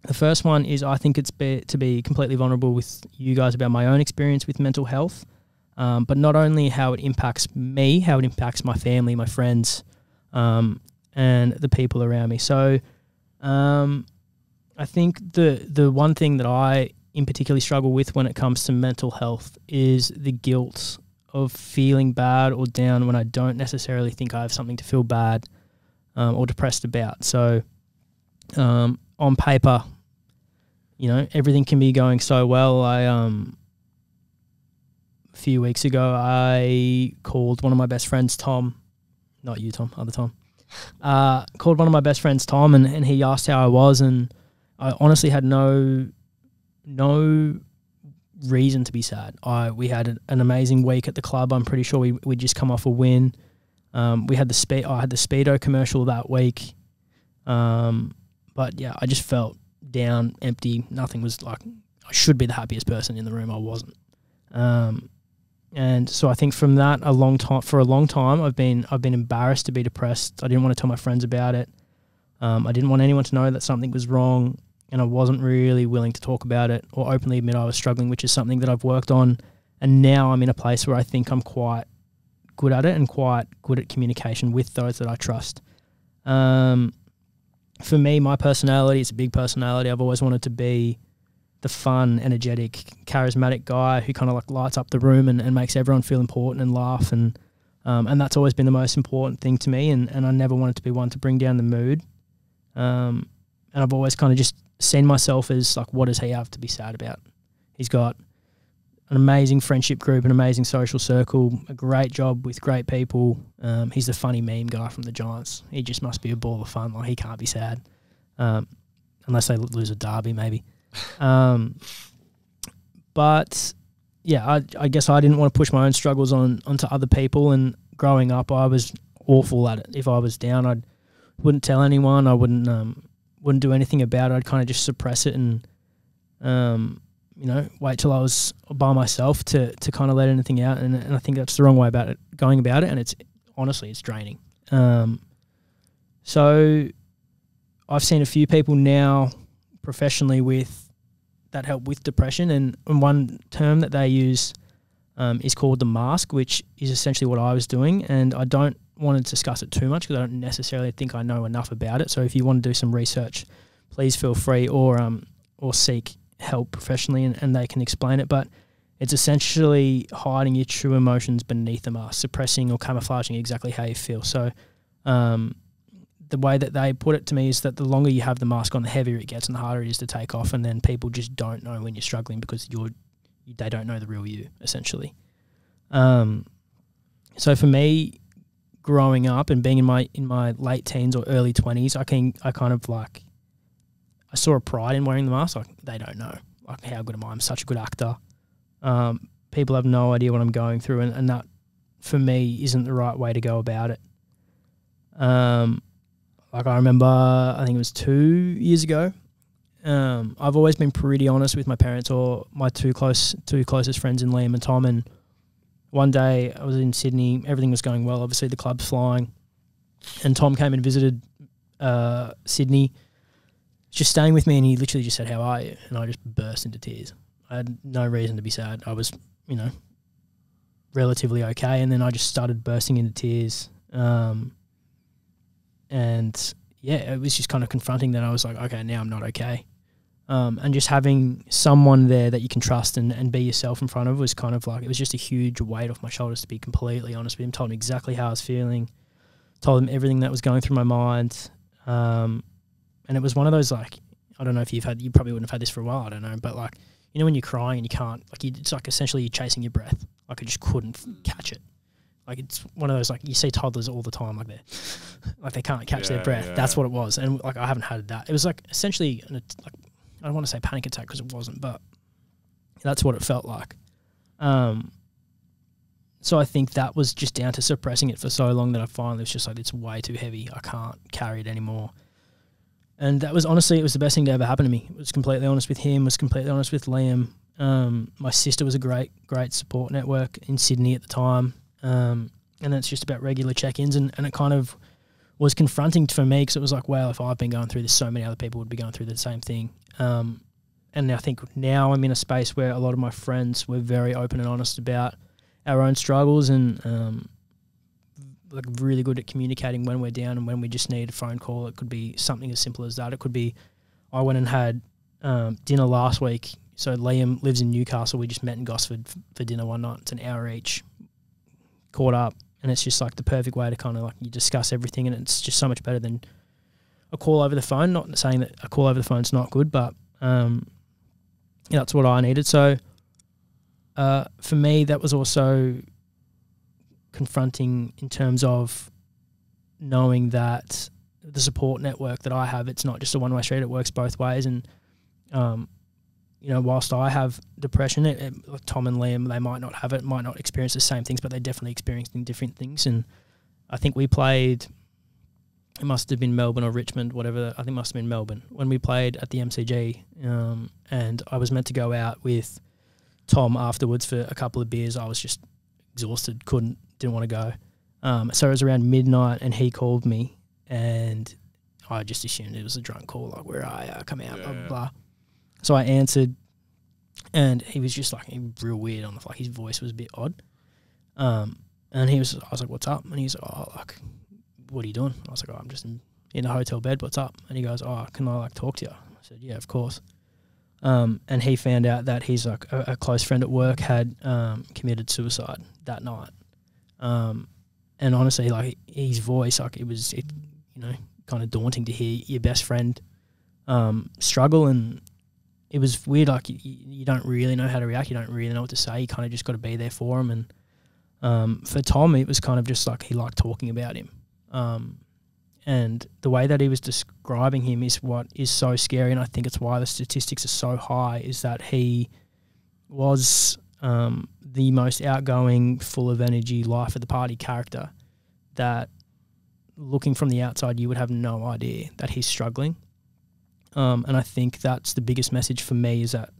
The first one is I think it's to be completely vulnerable with you guys about my own experience with mental health, but not only how it impacts me, how it impacts my family, my friends, and the people around me. So I think the one thing that I in particularly struggle with when it comes to mental health is the guilt of feeling bad or down when I don't necessarily think I have something to feel bad or depressed about. So on paper, you know, everything can be going so well. A few weeks ago, I called one of my best friends, Tom. Not you, Tom, other Tom. Called one of my best friends, Tom, and he asked how I was, and I honestly had no reason to be sad. We had an amazing week at the club. I'm pretty sure we just come off a win. We had I had the Speedo commercial that week. But yeah, I just felt down, empty. Nothing was like, I should be the happiest person in the room. I wasn't. And so I think from that, for a long time, I've been embarrassed to be depressed. I didn't want to tell my friends about it. I didn't want anyone to know that something was wrong, and I wasn't really willing to talk about it or openly admit I was struggling, which is something that I've worked on. And now I'm in a place where I think I'm quite good at it and quite good at communication with those that I trust. For me, my personality, it's a big personality. I've always wanted to be the fun, energetic, charismatic guy who kind of like lights up the room and makes everyone feel important and laugh. And that's always been the most important thing to me. And I never wanted to be one to bring down the mood. And I've always kind of just seen myself as like, what does he have to be sad about? He's got an amazing friendship group, an amazing social circle, a great job with great people. He's the funny meme guy from the Giants. He just must be a ball of fun. Like, he can't be sad. Unless they lose a derby, maybe. But yeah, I guess I didn't want to push my own struggles onto other people. And growing up, I was awful at it. If I was down, I wouldn't tell anyone. I wouldn't do anything about it. I'd kind of just suppress it and, you know, wait till I was by myself to kind of let anything out. And I think that's the wrong way going about it. And it's draining. So I've seen a few people now professionally that help with depression. And one term that they use is called the mask, which is essentially what I was doing. And I don't want to discuss it too much because I don't necessarily think I know enough about it. So if you want to do some research, please feel free or seek help professionally and they can explain it. But it's essentially hiding your true emotions beneath the mask, suppressing or camouflaging exactly how you feel. So the way that they put it to me is that the longer you have the mask on, the heavier it gets and the harder it is to take off. And then people just don't know when you're struggling because they don't know the real you, essentially. So for me, growing up and being in my late teens or early 20s, I saw a pride in wearing the mask. Like, they don't know. Like, how good am I? I'm such a good actor. People have no idea what I'm going through, and that, for me, isn't the right way to go about it. Like, I remember, I think it was 2 years ago, I've always been pretty honest with my parents or my two closest friends in Liam and Tom, and one day I was in Sydney, everything was going well, obviously the club's flying, and Tom came and visited Sydney, just staying with me, and he literally just said, "How are you?" And I just burst into tears. I had no reason to be sad. I was, you know, relatively okay, and then I just started bursting into tears. And yeah, it was just kind of confronting that I was like, okay, now I'm not okay. And just having someone there that you can trust and be yourself in front of was kind of like, it was just a huge weight off my shoulders, to be completely honest with him. Told him exactly how I was feeling, told him everything that was going through my mind. And it was one of those, like, I don't know if you probably wouldn't have had this for a while, I don't know, but like, you know, when you're crying and you can't, like, it's like essentially you're chasing your breath. Like, I just couldn't catch it. Like, it's one of those, like, you see toddlers all the time, like they can't catch their breath. Yeah. That's what it was. And like, I haven't had that. It was like essentially, I don't want to say panic attack because it wasn't, but that's what it felt like. So I think that was just down to suppressing it for so long that I finally was just like, it's way too heavy. I can't carry it anymore. And that was, honestly, it was the best thing to ever happen to me. I was completely honest with him, was completely honest with Liam. My sister was a great support network in Sydney at the time. And it's just about regular check-ins, and it kind of was confronting for me because it was like, wow, if I've been going through this, so many other people would be going through the same thing. And I think now I'm in a space where a lot of my friends were very open and honest about our own struggles, and like really good at communicating when we're down and when we just need a phone call. It could be something as simple as that. It could be, I went and had dinner last week. So Liam lives in Newcastle. We just met in Gosford for dinner one night. It's an hour each. caught up, and it's just like the perfect way to kind of like you discuss everything, and it's just so much better than a call over the phone. Not saying that a call over the phone's not good, but that's what I needed. So for me, that was also confronting in terms of knowing that the support network that I have, it's not just a one-way street, it works both ways. And whilst I have depression, Tom and Liam, they might not have it, might not experience the same things, but they're definitely experiencing different things. And I think we played, it must have been Melbourne or Richmond, whatever, I think it must have been Melbourne, when we played at the MCG, and I was meant to go out with Tom afterwards for a couple of beers. I was just exhausted, didn't want to go. So it was around midnight, and he called me, and I just assumed it was a drunk call, like, where are you? Come out, blah, blah, blah. So I answered, and he was just like real weird on the his voice was a bit odd. And I was like, what's up? And he's like, oh, like, what are you doing? I was like, oh, I'm just in a hotel bed, what's up? And he goes, oh, can I talk to you? I said, yeah, of course. And he found out that he's like a close friend at work had committed suicide that night. And honestly, like his voice, like it was kind of daunting to hear your best friend struggle, and it was weird. Like you don't really know how to react. You don't really know what to say. You kind of just got to be there for him. And for Tom, it was kind of just like he liked talking about him. And the way that he was describing him is what is so scary, and I think it's why the statistics are so high, is that he was the most outgoing, full of energy, life of the party character that, looking from the outside, you would have no idea that he's struggling. And I think that's the biggest message for me, is that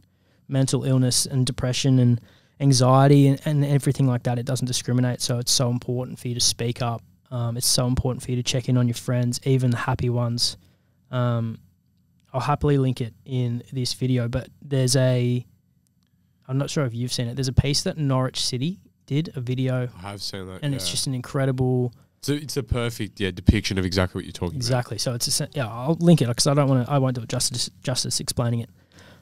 mental illness and depression and anxiety and everything like that, it doesn't discriminate. So it's so important for you to speak up. It's so important for you to check in on your friends, even the happy ones. I'll happily link it in this video, but I'm not sure if you've seen it. There's a piece that Norwich City did, a video. I have seen that, and it's just an incredible... It's a perfect depiction of exactly what you're talking about. Exactly. So I'll link it because I won't do it justice explaining it.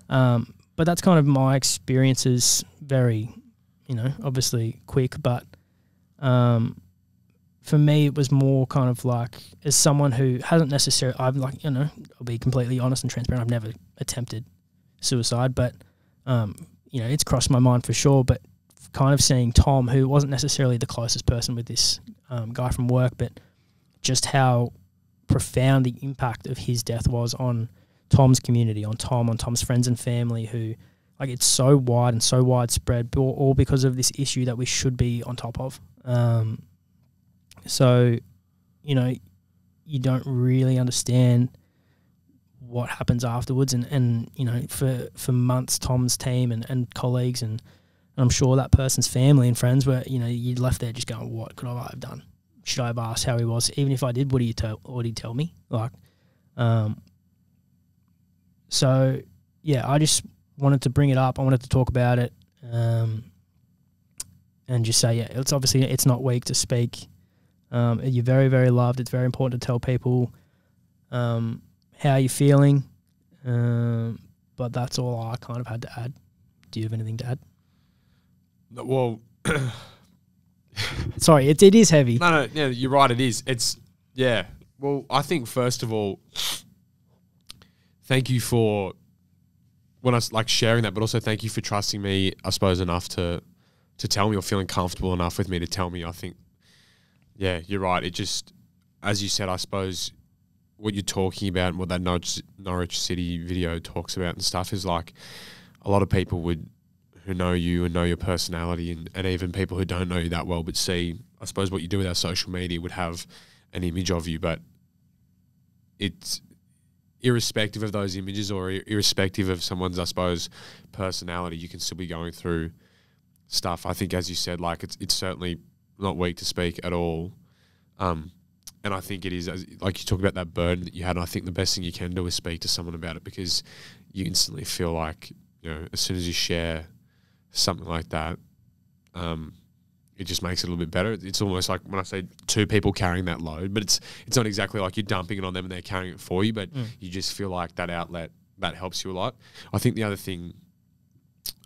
But that's kind of my experiences, very, obviously quick, but for me it was more kind of like, as someone who hasn't necessarily, I'll be completely honest and transparent, I've never attempted suicide, but it's crossed my mind for sure. But kind of seeing Tom, who wasn't necessarily the closest person with this guy from work, but just how profound the impact of his death was on Tom's community, on Tom's friends and family, who, like, it's so wide and so widespread, all because of this issue that we should be on top of. So, you don't really understand what happens afterwards, and for months, Tom's team and colleagues, and I'm sure that person's family and friends were, you left there just going, what could I have done? Should I have asked how he was? Even if I did, what would he tell me? Like, so yeah, I just wanted to bring it up. I wanted to talk about it, and just say, yeah, it's not weak to speak. You're very, very loved. It's very important to tell people how you're feeling. But that's all I kind of had to add. Do you have anything to add? Well, sorry, it is heavy. No, yeah, you're right. It is. It's, yeah. Well, I think first of all, thank you for sharing that, but also thank you for trusting me, I suppose, enough to tell me, or feeling comfortable enough with me to tell me. I think, yeah, you're right. It just, as you said, I suppose what you're talking about and what that Norwich City video talks about and stuff is like a lot of people who know you and know your personality, and even people who don't know you that well but see, I suppose, what you do with our social media would have an image of you. But it's irrespective of those images, or irrespective of someone's, I suppose, personality, you can still be going through stuff. I think, as you said, like it's certainly not weak to speak at all. And I think it is, like you talk about that burden that you had, and I think the best thing you can do is speak to someone about it, because you instantly feel like, as soon as you share something like that, it just makes it a little bit better. It's almost like when I say two people carrying that load, but it's not exactly like you're dumping it on them and they're carrying it for you, but you just feel like that outlet, that helps you a lot. I think the other thing,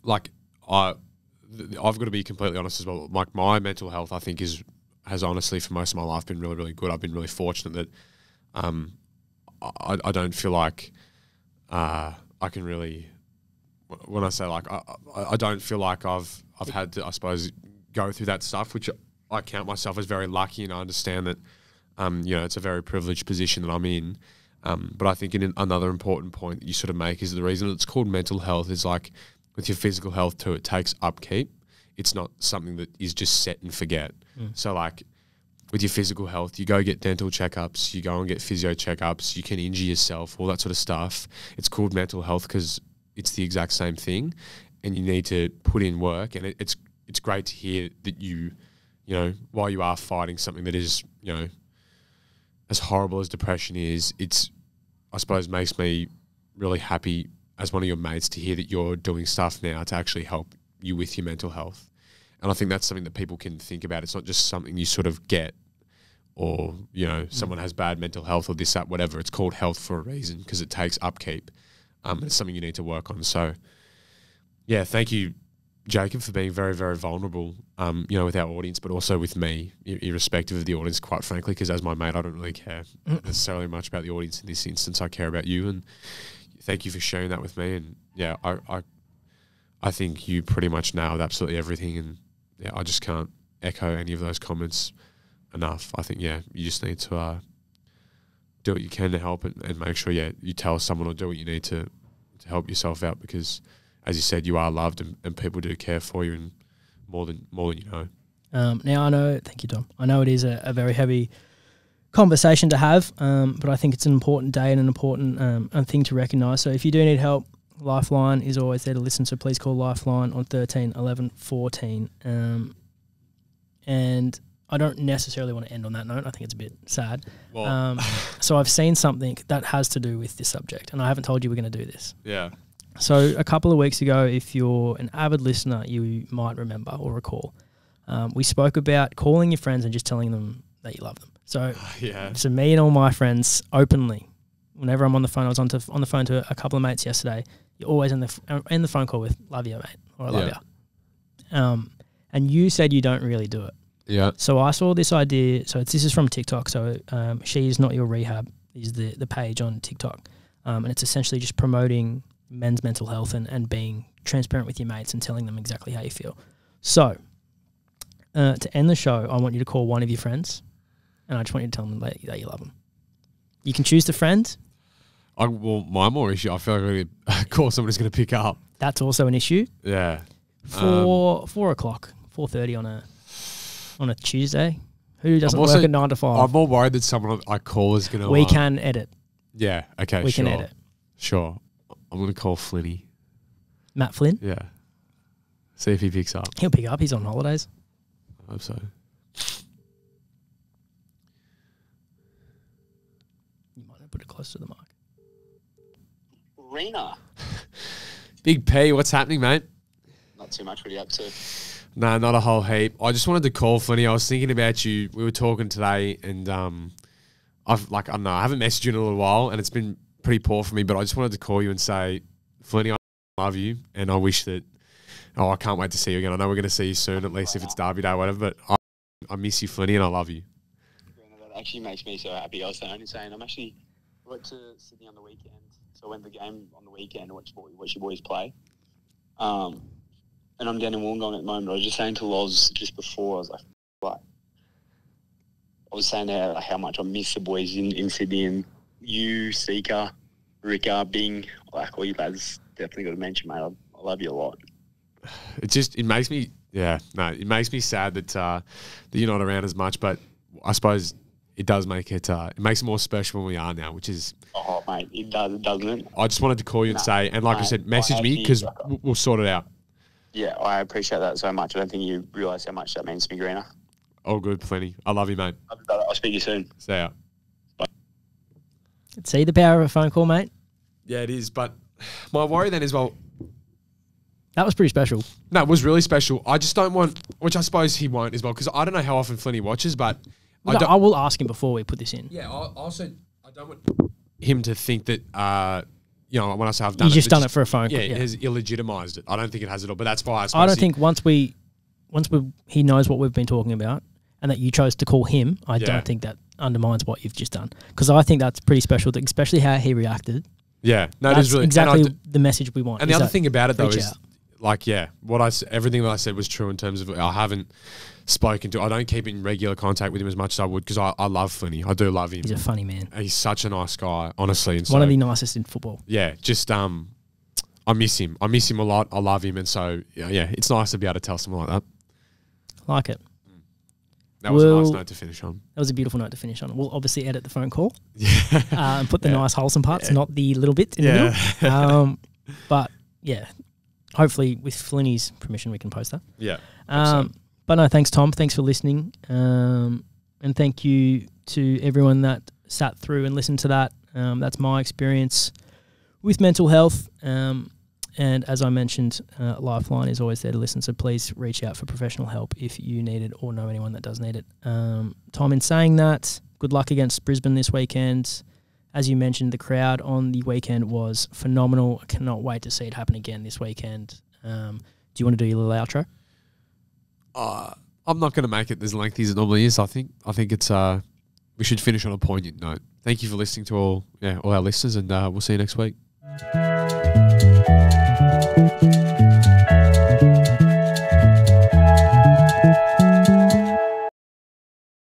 like I've got to be completely honest as well. Like my mental health, I think has honestly for most of my life been really, really good. I've been really fortunate that I don't feel like I can really, when I say like I don't feel like I've had to, I suppose, go through that stuff, which I count myself as very lucky, and I understand that it's a very privileged position that I'm in. But I think another important point that you sort of make is the reason it's called mental health is like with your physical health too, it takes upkeep. It's not something that is just set and forget. So like with your physical health, you go get dental checkups, you go and get physio checkups, you can injure yourself, all that sort of stuff. It's called mental health because it's the exact same thing, and you need to put in work. And it's great to hear that you while you are fighting something that is, as horrible as depression is, it's, I suppose, makes me really happy as one of your mates to hear that you're doing stuff now to actually help you with your mental health. And I think that's something that people can think about. It's not just something you sort of get or, someone has bad mental health or this, that, whatever. It's called health for a reason because it takes upkeep. It's something you need to work on. So, yeah, thank you, Jacob, for being very, very vulnerable, with our audience, but also with me, irrespective of the audience, quite frankly, because as my mate, I don't really care necessarily much about the audience in this instance. I care about you, and thank you for sharing that with me. And, yeah, I think you pretty much nailed absolutely everything, and, yeah, I just can't echo any of those comments enough. I think, yeah, you just need to do what you can to help and make sure, yeah, you tell someone or do what you need to help yourself out because, as you said, you are loved and people do care for you and more than you know. Now I know, thank you, Tom. I know it is a very heavy conversation to have, but I think it's an important day and an important thing to recognise. So if you do need help, Lifeline is always there to listen. So please call Lifeline on 13 11 14. And I don't necessarily want to end on that note. I think it's a bit sad. Well, so I've seen something that has to do with this subject, and I haven't told you we're going to do this. Yeah. So a couple of weeks ago, if you're an avid listener, you might remember or recall, we spoke about calling your friends and just telling them that you love them. So, So me and all my friends openly, whenever I'm on the phone, I was on the phone to a couple of mates yesterday. You're always in the phone call with "love you, mate" or "I love you." And you said you don't really do it. Yeah. So I saw this idea. So this is from TikTok. So She's Not Your Rehab is the page on TikTok, and it's essentially just promoting men's mental health and being transparent with your mates and telling them exactly how you feel. So to end the show, I want you to call one of your friends, and I just want you to tell them that you love them. You can choose the friend. My more issue, I feel like I'm going to call someone who's going to pick up. That's also an issue. Yeah. 4 o'clock, 4:30 on a Tuesday. Who doesn't work at 9 to 5? I'm more worried that someone I call is going to... We can edit. Yeah, okay, We can edit. Sure. I'm going to call Flinny. Matt Flynn? Yeah. See if he picks up. He'll pick up. He's on holidays. I hope so. You might have put it close to the mic. Rena. Big P, what's happening, mate? Not too much. What are you up to? No, not a whole heap. I just wanted to call Flinny. I was thinking about you. We were talking today, and I don't know, I haven't messaged you in a little while, and it's been pretty poor for me, but I just wanted to call you and say, Flinny, I love you, and I wish that, I can't wait to see you again. I know we're going to see you soon, at least if it's Derby Day or whatever, but I miss you, Flinny, and I love you. That actually makes me so happy. I was only saying, I went to Sydney on the weekend, so I went to the game on the weekend and watch your boys play. And I'm down in Wollongong at the moment. I was just saying to Loz just before, I was like, what? I was saying how much I miss the boys in Sydney, and you, Seeker, Ricka, Bing, like all you lads, definitely got to mention, mate. I love you a lot. It makes me, it makes me sad that you're not around as much, but I suppose it does make it makes it more special when we are now, which is... Oh, mate, it does, doesn't it? I just wanted to call you and say, and like I said, message me because we'll sort it out. Yeah, I appreciate that so much. I don't think you realise how much that means to me, Greener. All good, Plenty. I love you, mate. I'll speak to you soon. See ya. Bye. See the power of a phone call, mate? Yeah, it is. But my worry then is, well... That was pretty special. No, it was really special. I just don't want... Which I suppose he won't as well, because I don't know how often Flinny watches, but... I will ask him before we put this in. Yeah, I don't want him to think that... you know, when I say I've done He's it, just done it for a phone call. Yeah, it has illegitimized it. I don't think it has it all, but that's why I don't think once he knows what we've been talking about and that you chose to call him, I don't think that undermines what you've just done. Because I think that's pretty special, especially how he reacted. Yeah, no, that's it is really exactly the message we want. And the other thing about it though reach is, out. like, everything that I said was true in terms of I haven't spoken to. I don't keep in regular contact with him as much as I would because I love Flinny. I do love him. He's a funny man. He's such a nice guy, honestly. And One of the nicest in football. Yeah, just I miss him. I miss him a lot. I love him, and so yeah, it's nice to be able to tell someone like that. Like it. That was a nice note to finish on. That was a beautiful note to finish on. We'll obviously edit the phone call. Yeah. And put the nice wholesome parts, not the little bit in the middle. But yeah, hopefully with Flinny's permission we can post that. Yeah. But no, thanks Tom. Thanks for listening. And thank you to everyone that sat through and listened to that. That's my experience with mental health. And as I mentioned, Lifeline is always there to listen, so please reach out for professional help if you need it or know anyone that does need it. Tom, in saying that, good luck against Brisbane this weekend. As you mentioned, the crowd on the weekend was phenomenal. I cannot wait to see it happen again this weekend. Do you want to do your little outro? I'm not going to make it as lengthy as it normally is. I think it's we should finish on a poignant note. Thank you for listening to all our listeners, and we'll see you next week.